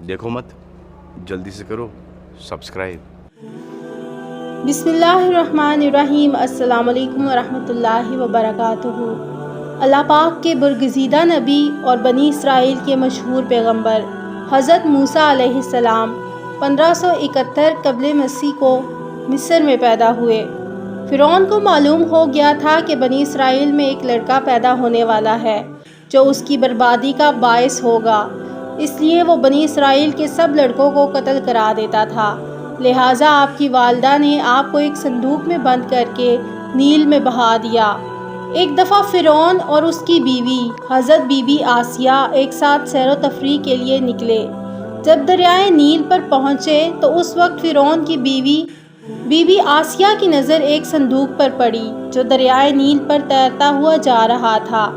देखो मत, जल्दी से करो सब्सक्राइब। बिस्मिल्लाहिर्रहमानिर्रहीम। अस्सलाम वालेकुम वरहमतुल्लाहि वबरकातुहू। अल्लाह पाक के बरगज़ीदा नबी और बनी इसराइल के मशहूर पैगंबर हज़रत मूसा अलैहिस्सलाम 1571 क़ब्ल मसीह को मिस्र में पैदा हुए। फ़िरौन को मालूम हो गया था कि बनी इसराइल में एक लड़का पैदा होने वाला है जो उसकी बर्बादी का बायस होगा, इसलिए वो बनी इसराइल के सब लड़कों को कत्ल करा देता था। लिहाजा आपकी वालदा ने आपको एक संदूक में बंद करके नील में बहा दिया। एक दफ़ा फ़िरौन और उसकी बीवी हज़रत बीबी आसिया एक साथ सैर व तफरीह के लिए निकले। जब दरियाए नील पर पहुँचे तो उस वक्त फ़िरौन की बीबी आसिया की नज़र एक संदूक पर पड़ी जो दरियाए नील पर तैरता हुआ जा रहा था।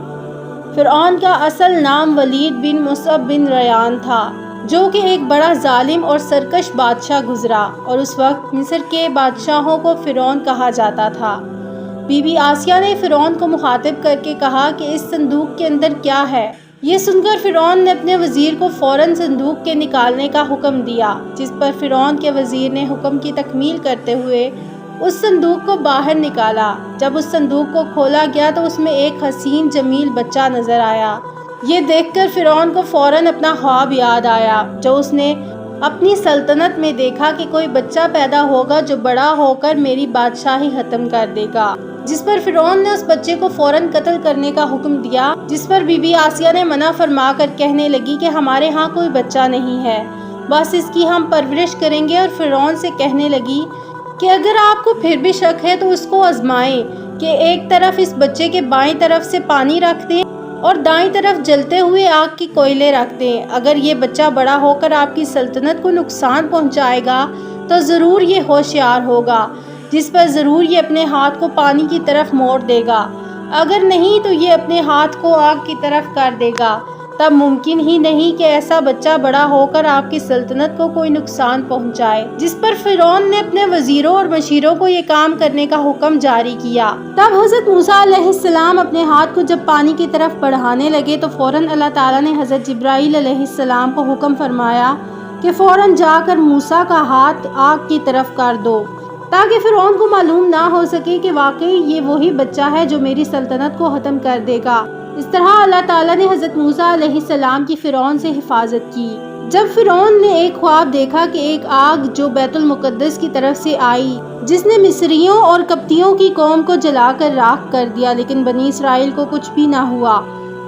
फ़िरौन का असल नाम वलीद बिन मुसअब बिन रयान था, जो कि एक बड़ा जालिम और सरकश बादशाह गुजरा, और उस वक्त मिस्र के बादशाहों को फ़िरौन कहा जाता था। बीबी आसिया ने फ़िरौन को मुखातिब करके कहा कि इस संदूक के अंदर क्या है। ये सुनकर फ़िरौन ने अपने वज़ीर को फ़ौरन संदूक के निकालने का हुक्म दिया, जिस पर फ़िरौन के वज़ीर ने हुक्म की तकमील करते हुए उस संदूक को बाहर निकाला। जब उस संदूक को खोला गया तो उसमें एक हसीन जमील बच्चा नज़र आया। ये देखकर फ़िरौन को फ़ौरन अपना ख्वाब याद आया जो उसने अपनी सल्तनत में देखा कि कोई बच्चा पैदा होगा जो बड़ा होकर मेरी बादशाही ख़त्म कर देगा, जिस पर फ़िरौन ने उस बच्चे को फ़ौरन कत्ल करने का हुक्म दिया। जिस पर बीबी आसिया ने मना फरमा कर कहने लगी कि हमारे यहाँ कोई बच्चा नहीं है, बस इसकी हम परवरिश करेंगे। और फ़िरौन से कहने लगी कि अगर आपको फिर भी शक है तो उसको आजमाएं कि एक तरफ इस बच्चे के बाईं तरफ से पानी रख दें और दाईं तरफ जलते हुए आग की कोयले रख दें। अगर ये बच्चा बड़ा होकर आपकी सल्तनत को नुकसान पहुंचाएगा तो ज़रूर ये होशियार होगा, जिस पर ज़रूर ये अपने हाथ को पानी की तरफ मोड़ देगा, अगर नहीं तो ये अपने हाथ को आग की तरफ कर देगा। तब मुमकिन ही नहीं कि ऐसा बच्चा बड़ा होकर आपकी सल्तनत को कोई नुकसान पहुंचाए। जिस पर फ़िरौन ने अपने वज़ीरों और मशीरों को ये काम करने का हुक्म जारी किया। तब हज़रत मूसा अलैहिस्सलाम अपने हाथ को जब पानी की तरफ बढ़ाने लगे तो फ़ौरन अल्लाह ताला ने हज़रत जिब्राईल अलैहिस्सलाम को हुक्म फरमाया कि फ़ौरन जाकर मूसा का हाथ आग की तरफ कर दो, ताकि फ़िरौन को मालूम ना हो सके कि वाकई ये वही बच्चा है जो मेरी सल्तनत को ख़त्म कर देगा। इस तरह अल्लाह ताला ने हज़रत मूसा अलैहिस्सलाम की फ़िरौन से हिफाजत की। जब फ़िरौन ने एक ख्वाब देखा कि एक आग जो बैतुल मुक़द्दस की तरफ से आई, जिसने मिस्रियों और कप्तियों की कौम को जलाकर राख कर दिया, लेकिन बनी इसराइल को कुछ भी ना हुआ,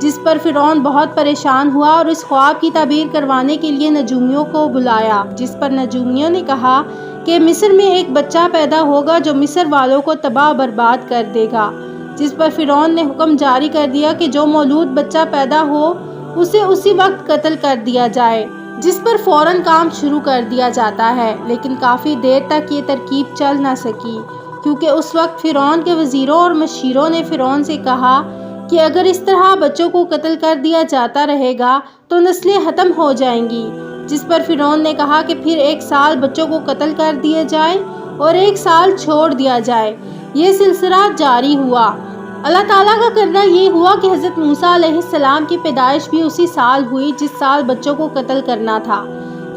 जिस पर फ़िरौन बहुत परेशान हुआ और इस ख्वाब की ताबीर करवाने के लिए नजूमियों को बुलाया। जिस पर नजूमियों ने कहा कि मिस्र में एक बच्चा पैदा होगा जो मिस्र वालों को तबाह बर्बाद कर देगा। जिस पर फ़िरौन ने हुक्म जारी कर दिया कि जो मौलूद बच्चा पैदा हो उसे उसी वक्त कत्ल कर दिया जाए, जिस पर फ़ौरन काम शुरू कर दिया जाता है। लेकिन काफ़ी देर तक ये तरकीब चल ना सकी, क्योंकि उस वक्त फ़िरौन के वज़ीरों और मशीरों ने फ़िरौन से कहा कि अगर इस तरह बच्चों को कत्ल कर दिया जाता रहेगा तो नस्लें ख़त्म हो जाएंगी। जिस पर फ़िरौन ने कहा कि फिर एक साल बच्चों को कत्ल कर दिया जाए और एक साल छोड़ दिया जाए। ये सिलसिला जारी हुआ। अल्लाह ताला का करना ये हुआ कि हज़रत मूसा अलैहिस्सलाम की पैदाइश भी उसी साल हुई जिस साल बच्चों को कत्ल करना था।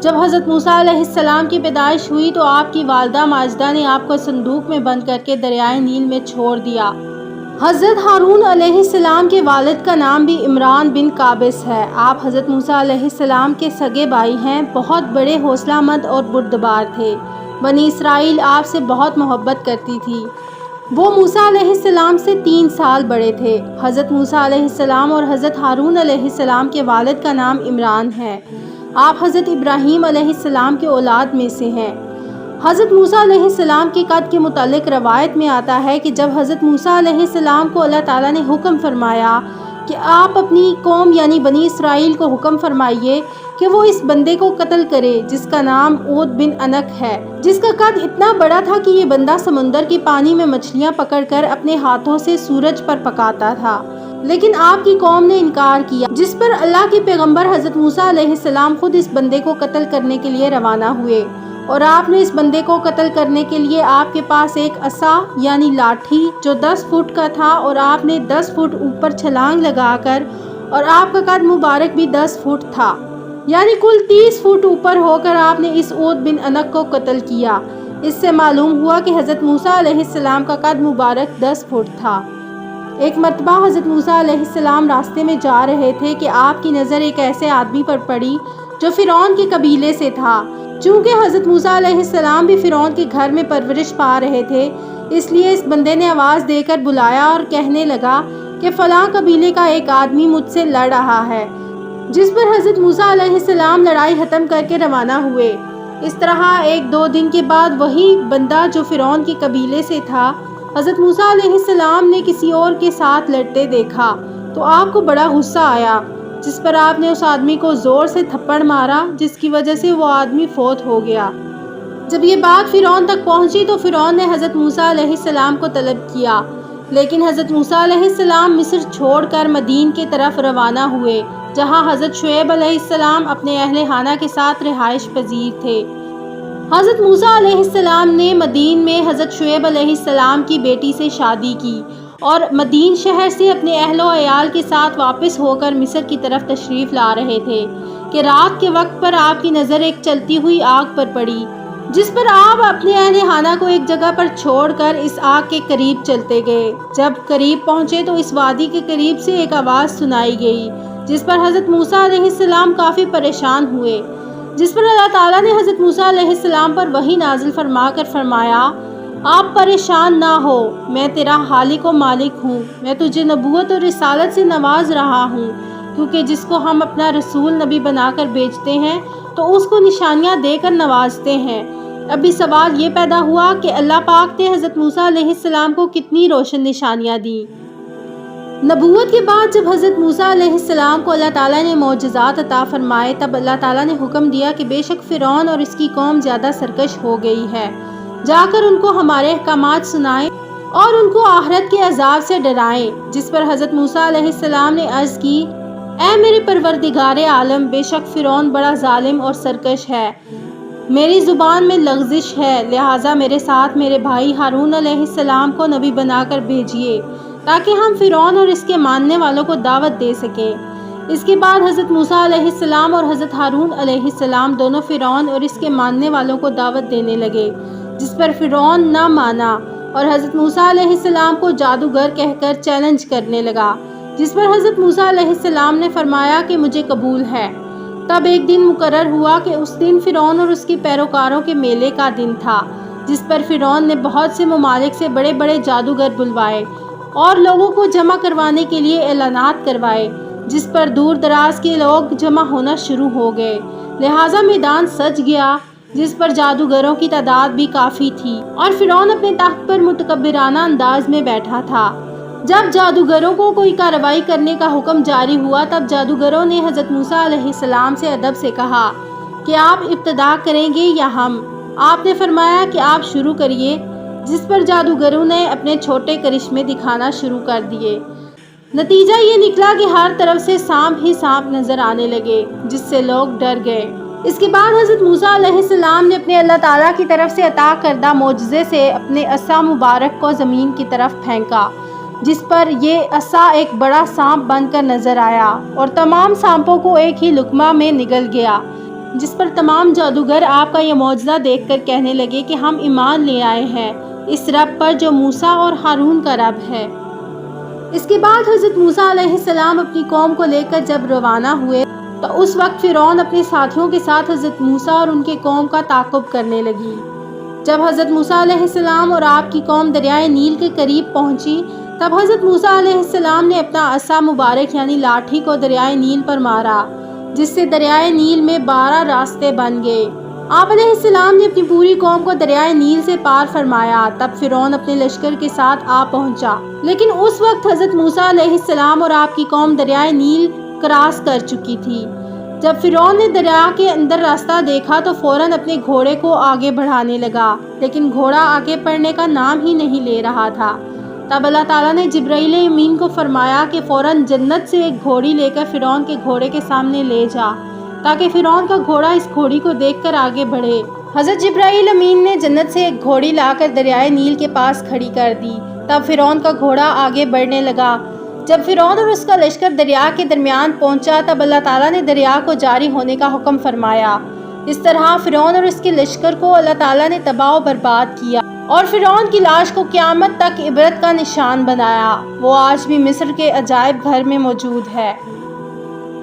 जब हज़रत मूसा अलैहिस्सलाम की पैदाइश हुई तो आपकी वालदा माजिदा ने आपको संदूक में बंद करके दरियाए नील में छोड़ दिया। हज़रत हारून अलैहिस्सलाम के वालिद का नाम भी इमरान बिन काबिस है। आप हज़रत मूसा अलैहिस्सलाम के सगे भाई हैं, बहुत बड़े हौसलामंद और बुर्दबार थे। बनी इसराइल आपसे बहुत मोहब्बत करती थी। वो मूसा अलैहिस्सलाम से 3 साल बड़े थे। हज़रत मूसा अलैहिस्सलाम और हज़रत हारून अलैहिस्सलाम के वालिद का नाम इमरान है। आप हज़रत इब्राहीम अलैहिस्सलाम के औलाद में से हैं। हज़रत मूसा अलैहिस्सलाम के कद के मुतालिक रवायत में आता है कि जब हज़रत मूसा अलैहिस्सलाम को अल्लाह ताला ने हुक्म फरमाया कि आप अपनी कौम यानी बनी इसराइल को हुक्म फरमाइए कि वो इस बंदे को कत्ल करे जिसका नाम ऊद बिन अनक है, जिसका कद इतना बड़ा था कि ये बंदा समुंदर के पानी में मछलियाँ पकड़कर अपने हाथों से सूरज पर पकाता था, लेकिन आपकी कौम ने इनकार किया। जिस पर अल्लाह के पैगंबर हज़रत मूसा अलैहिस्सलाम खुद इस बंदे को कत्ल करने के लिए रवाना हुए और आपने इस बंदे को कत्ल करने के लिए आपके पास एक असा यानी लाठी जो 10 फुट का था और आपने 10 फुट ऊपर छलांग लगाकर, और आपका कद मुबारक भी 10 फुट था, यानी कुल 30 फुट ऊपर होकर आपने इस ऊद बिन अनक को कत्ल किया। इससे मालूम हुआ कि हज़रत मूसा अलैहिस्सलाम का कद मुबारक 10 फुट था। एक मरतबा हज़रत मूसा अलैहिस्सलाम रास्ते में जा रहे थे कि आपकी नज़र एक ऐसे आदमी पर पड़ी जो फ़िरौन के कबीले से था। चूँकि हज़रत मूसा अलैहिस्सलाम भी फ़िरौन के घर में परवरिश पा रहे थे, इसलिए इस बंदे ने आवाज़ देकर बुलाया और कहने लगा कि फ़लाँ कबीले का एक आदमी मुझसे लड़ रहा है। जिस पर हज़रत मूसा अलैहिस्सलाम लड़ाई ख़त्म करके रवाना हुए। इस तरह 1-2 दिन के बाद वही बंदा जो फ़िरौन के कबीले से था, हज़रत मूसा अलैहिस्सलाम ने किसी और के साथ लड़ते देखा तो आपको बड़ा गुस्सा आया, जिस पर आपने उस आदमी को ज़ोर से थप्पड़ मारा, जिसकी वजह से वो आदमी फौत हो गया। जब ये बात फ़िरौन तक पहुंची तो फ़िरौन ने हज़रत मूसा अलैहिस्सलाम को तलब किया, लेकिन हज़रत मूसा अलैहिस्सलाम मिस्र छोड़कर मदीन की तरफ रवाना हुए, जहाँ हज़रत शुएब अलैहिस्सलाम अपने अहले खाना के साथ रिहाइश पजीर थे। हज़रत मूसा अलैहिस्सलाम ने मदीन में हज़रत शुएब अलैहिस्सलाम की बेटी से शादी की और मदीन शहर से अपने अहलो अयाल के साथ वापस होकर मिस्र की तरफ तशरीफ़ ला रहे थे कि रात के वक्त पर आपकी नज़र एक चलती हुई आग पर पड़ी, जिस पर आप अपने अहले खाना को एक जगह पर छोड़कर इस आग के करीब चलते गए। जब करीब पहुँचे तो इस वादी के करीब से एक आवाज़ सुनाई गई, जिस पर हज़रत मूसा अलैहिस्सलाम काफ़ी परेशान हुए, जिस पर अल्लाह ताला ने हज़रत मूसा अलैहिस्सलाम पर वही नाजिल फरमा कर फरमाया, आप परेशान ना हो, मैं तेरा खालिक व मालिक हूँ। मैं तुझे नबूवत और रिसालत से नवाज रहा हूँ, क्योंकि जिसको हम अपना रसूल नबी बनाकर भेजते हैं तो उसको निशानियाँ देकर नवाजते हैं। अभी सवाल ये पैदा हुआ कि अल्लाह पाक ने हज़रत मूसा अलैहिस्सलाम को कितनी रोशन निशानियाँ दी। नबूवत के बाद जब हज़रत मूसा अलैहिस्सलाम को अल्लाह ताला ने मोजज़ात अता फरमाए, तब अल्लाह ताला ने हुक्म दिया कि बेशक फ़िरौन और इसकी कौम ज़्यादा सरकश हो गई है, जाकर उनको हमारे अहकामात सुनाएं और उनको आखिरत के अजाब से डराएं। जिस पर हज़रत मूसा अलैहिस्सलाम ने अर्ज़ की, ऐ मेरे परवरदिगार आलम, बेशक फ़िरौन बड़ा जालिम और सरकश है, मेरी ज़ुबान में लग़ज़िश है, लिहाजा मेरे साथ मेरे भाई हारून अलैहिस्सलाम को नबी बनाकर भेजिए ताकि हम फ़िरौन और इसके मानने वालों को दावत दे सकें। इसके बाद हज़रत मूसा अलैहिस्सलाम और हज़रत हारून अलैहिस्सलाम दोनों फ़िरौन और इसके मानने वालों को दावत देने लगे, जिस पर फ़िरौन ना माना और हज़रत मूसा अलैहिस्सलाम को जादूगर कहकर चैलेंज करने लगा, जिस पर हज़रत मूसा अलैहिस्सलाम ने फरमाया कि मुझे कबूल है। तब एक दिन मुकर्रर हुआ कि उस दिन फ़िरौन और उसके पैरोकारों के मेले का दिन था, जिस पर फ़िरौन ने बहुत से ममालिक से बड़े बड़े जादूगर बुलवाए और लोगों को जमा करवाने के लिए ऐलानात करवाए, जिस पर दूर दराज के लोग जमा होना शुरू हो गए। लिहाजा मैदान सज गया, जिस पर जादूगरों की तादाद भी काफ़ी थी और फ़िरौन अपने तख्त पर मुतकब्बिराना अंदाज में बैठा था। जब जादूगरों को कोई कार्रवाई करने का हुक्म जारी हुआ, तब जादूगरों ने हज़रत मूसा अलैहिस्सलाम से अदब से कहा कि आप इब्तिदा करेंगे या हम। आपने फरमाया कि आप शुरू करिए, जिस पर जादूगरों ने अपने छोटे करिश्मे दिखाना शुरू कर दिए। नतीजा ये निकला कि हर तरफ से सांप ही सांप नजर आने लगे, जिससे लोग डर गए। इसके बाद हज़रत मूसा अलैहिस्सलाम ने अपने अल्लाह ताला की तरफ से अता करदा मोजज़े से अपने असा मुबारक को ज़मीन की तरफ फेंका, जिस पर ये असा एक बड़ा सांप बनकर नजर आया और तमाम सांपों को एक ही लुकमा में निगल गया, जिस पर तमाम जादूगर आपका यह मौजज़ा देखकर कहने लगे कि हम ईमान ले आए हैं इस रब पर जो मूसा और हारून का रब है। इसके बाद हज़रत मूसा अलैहिस्सलाम अपनी कौम को लेकर जब रवाना हुए तो उस वक्त फ़िरौन अपने साथियों के साथ हज़रत मूसा और उनके कौम का ताक़ुब करने लगी। जब हज़रत मूसा अलैहिस्सलाम और आपकी कौम दरियाए नील के करीब पहुंची, तब हज़रत मूसा अलैहिस्सलाम ने अपना असा मुबारक यानी लाठी को दरियाए नील पर मारा, जिससे दरियाए नील में 12 रास्ते बन गए। आप अलैहिस्सलाम ने अपनी पूरी कौम को दरियाए नील से पार फरमाया। तब फ़िरौन अपने लश्कर के साथ आ पहुंचा, लेकिन उस वक्त हज़रत मूसा अलैहिस्सलाम और आपकी कौम दरियाए नील क्रॉस कर चुकी थी। जब फ़िरौन ने दरिया के अंदर रास्ता देखा तो फ़ौरन अपने घोड़े को आगे बढ़ाने लगा, लेकिन घोड़ा आगे बढ़ने का नाम ही नहीं ले रहा था। तब अल्लाह ताला ने जिब्राईल अमीन को फरमाया कि फ़ौरन जन्नत से एक घोड़ी लेकर फ़िरौन के घोड़े के सामने ले जा, ताकि फ़िरौन का घोड़ा इस घोड़ी को देखकर आगे बढ़े। हज़रत जिब्राईल अमीन ने जन्नत से एक घोड़ी लाकर दरियाए नील के पास खड़ी कर दी। तब फ़िरौन का घोड़ा आगे बढ़ने लगा। جب فرعون اور اس کا لشکر دریا کے درمیان پہنچا تب اللہ تعالیٰ نے دریا کو جاری ہونے کا حکم فرمایا۔ اس طرح فرعون اور اس کے لشکر کو اللہ تعالیٰ نے تباہ و برباد کیا اور فرعون کی لاش کو قیامت تک عبرت کا نشان بنایا۔ وہ آج بھی مصر کے عجائب گھر میں موجود ہے۔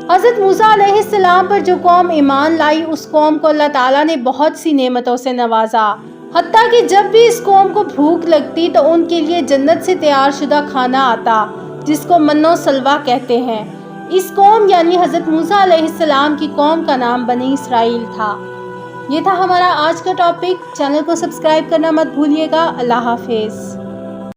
حضرت موسیٰ علیہ السلام پر جو قوم ایمان لائی اس قوم کو اللہ تعالیٰ نے بہت سی نعمتوں سے نوازا، حتیٰ کہ جب بھی اس قوم کو بھوک لگتی تو ان کے لیے جنت سے تیار شدہ کھانا آتا جس کو من و سلوہ کہتے ہیں۔ اس قوم یعنی حضرت موسیٰ علیہ السلام کی قوم کا نام بنی اسرائیل تھا۔ یہ تھا ہمارا آج کا ٹاپک۔ چینل کو سبسکرائب کرنا مت بھولیے گا۔ اللہ حافظ۔